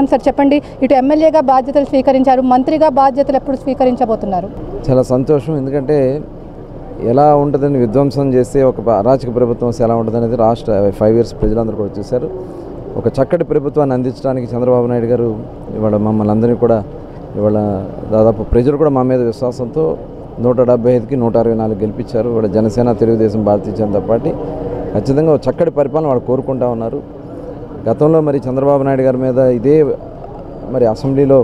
ప్రయత్నం. సార్ చెప్పండి, ఇటు ఎమ్మెల్యేగా బాధ్యతలు స్వీకరించారు, మంత్రిగా బాధ్యతలు ఎప్పుడు స్వీకరించబోతున్నారు? చాలా సంతోషం. ఎందుకంటే ఎలా ఉంటుందని విధ్వంసం చేస్తే ఒక అరాచక ప్రభుత్వం ఎలా ఉంటుందనేది రాష్ట్ర 5 ఇయర్స్ ప్రజలందరూ కూడా చూశారు. ఒక చక్కటి ప్రభుత్వాన్ని అందించడానికి చంద్రబాబు నాయుడు గారు ఇవాళ మమ్మల్ని అందరినీ కూడా ఇవాళ దాదాపు ప్రజలు కూడా మా మీద విశ్వాసంతో 175కి 164 గెలిపించారు. ఇవాళ జనసేన, తెలుగుదేశం, భారతీయ జనతా పార్టీ ఖచ్చితంగా ఒక చక్కటి పరిపాలన వాళ్ళు కోరుకుంటా ఉన్నారు. గతంలో మరి చంద్రబాబు నాయుడు గారి మీద ఇదే మరి అసెంబ్లీలో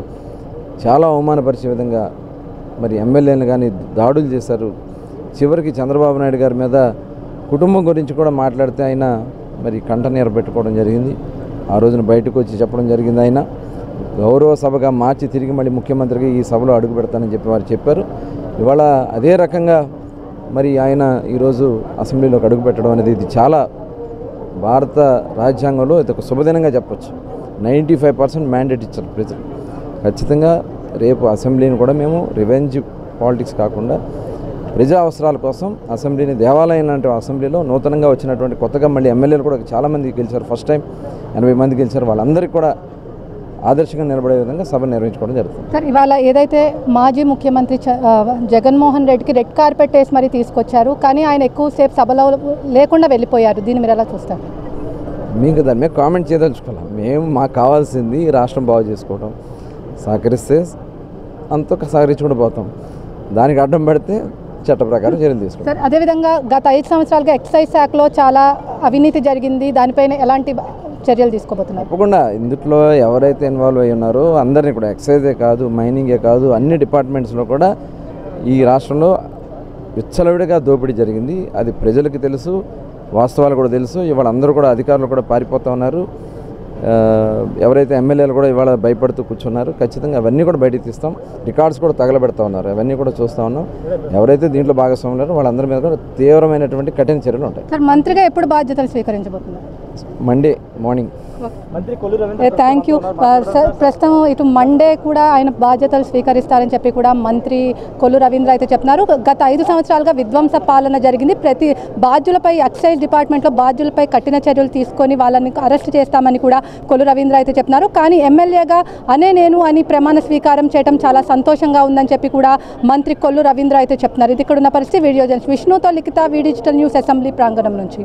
చాలా అవమానపరిచే విధంగా మరి ఎమ్మెల్యేలు కానీ దాడులు చేశారు. చివరికి చంద్రబాబు నాయుడు గారి మీద కుటుంబం గురించి కూడా మాట్లాడితే ఆయన మరి కంటనీరు పెట్టుకోవడం జరిగింది. ఆ రోజున బయటకు వచ్చి చెప్పడం జరిగింది. ఆయన గౌరవ సభగా మార్చి తిరిగి మళ్ళీ ముఖ్యమంత్రిగా ఈ సభలో అడుగు పెడతానని చెప్పి వారు చెప్పారు. ఇవాళ అదే రకంగా మరి ఆయన ఈరోజు అసెంబ్లీలోకి అడుగు పెట్టడం అనేది ఇది చాలా భారత రాజ్యాంగంలో ఇది ఒక శుభదినంగా చెప్పచ్చు. 95% మ్యాండేట్ ఇచ్చారు ప్రజలు. ఖచ్చితంగా రేపు అసెంబ్లీని కూడా మేము రివెంజ్ పాలిటిక్స్ కాకుండా ప్రజా అవసరాల కోసం అసెంబ్లీని దేవాలయం లాంటి అసెంబ్లీలో నూతనంగా వచ్చినటువంటి కొత్తగా మళ్ళీ ఎమ్మెల్యేలు కూడా చాలామంది గెలిచారు. ఫస్ట్ టైం 80 మంది గెలిచారు. వాళ్ళందరికీ కూడా ఆదర్శంగా నిలబడే విధంగా సభ నిర్వహించుకోవడం జరుగుతుంది. సార్, ఇవాళ ఏదైతే మాజీ ముఖ్యమంత్రి జగన్మోహన్ రెడ్డికి రెడ్ కార్పెట్ వేసి మరీ తీసుకొచ్చారు, కానీ ఆయన ఎక్కువసేపు సభలో లేకుండా వెళ్ళిపోయారు. దీన్ని మీరు ఎలా చూస్తారు? మీకు దాని మీద కామెంట్ చేయదలుచుకోవాలి. మేము మాకు కావాల్సింది రాష్ట్రం బాగు చేసుకోవడం. సహకరిస్తే అంత సహకరించుకుంటూ పోతాం. దానికి అడ్డం పడితే చట్ట ప్రకారం చర్యలు తీసుకుంటాం. సార్, అదేవిధంగా గత 5 సంవత్సరాలుగా ఎక్సైజ్ శాఖలో చాలా అవినీతి జరిగింది. దానిపైన ఎలాంటి చర్యలు తీసుకోబోతున్నారు? తప్పకుండా ఇందులో ఎవరైతే ఇన్వాల్వ్ అయ్యి ఉన్నారో అందరినీ కూడా ఎక్సైజే కాదు, మైనింగే కాదు, అన్ని డిపార్ట్మెంట్స్లో కూడా ఈ రాష్ట్రంలో విచ్చలవిడిగా దోపిడీ జరిగింది. అది ప్రజలకు తెలుసు, వాస్తవాలు కూడా తెలుసు. ఇవాళ అందరూ కూడా అధికారులు కూడా పారిపోతూ ఉన్నారు. ఎవరైతే ఎమ్మెల్యేలు కూడా ఇవాళ భయపడుతూ కూర్చున్నారు. ఖచ్చితంగా అవన్నీ కూడా బయటికి తీస్తాం. రికార్డ్స్ కూడా తగలబెడతా ఉన్నారు. అవన్నీ కూడా చూస్తూ ఉన్నాం. ఎవరైతే దీంట్లో భాగస్వాములు ఉన్నారో వాళ్ళందరి మీద కూడా తీవ్రమైనటువంటి కఠిన చర్యలు ఉంటాయి. సార్, మంత్రిగా ఎప్పుడు బాధ్యతలు స్వీకరించబోతున్నారు? Monday morning. Thank you sir. ప్రస్తుతం ఇటు మండే కూడా ఆయన బాధ్యతలు స్వీకరిస్తారని చెప్పి కూడా మంత్రి కొల్లు రవీంద్ర అయితే చెప్తున్నారు. గత 5 సంవత్సరాలుగా విధ్వంస పాలన జరిగింది. ప్రతి బాధ్యులపై ఎక్సైజ్ డిపార్ట్మెంట్లో బాధ్యులపై కఠిన చర్యలు తీసుకొని వాళ్ళని అరెస్ట్ చేస్తామని కూడా కొల్లు రవీంద్ర అయితే చెప్తున్నారు. కానీ ఎమ్మెల్యేగా నేను అని ప్రమాణ స్వీకారం చేయడం చాలా సంతోషంగా ఉందని చెప్పి కూడా మంత్రి కొల్లు రవీంద్ర అయితే చెప్తున్నారు. ఇది ఇక్కడ ఉన్న పరిస్థితి. వీడియో జర్నలిస్ట్ విష్ణుతో లిఖిత, వి డిజిటల్ న్యూస్, అసెంబ్లీ ప్రాంగణం నుంచి.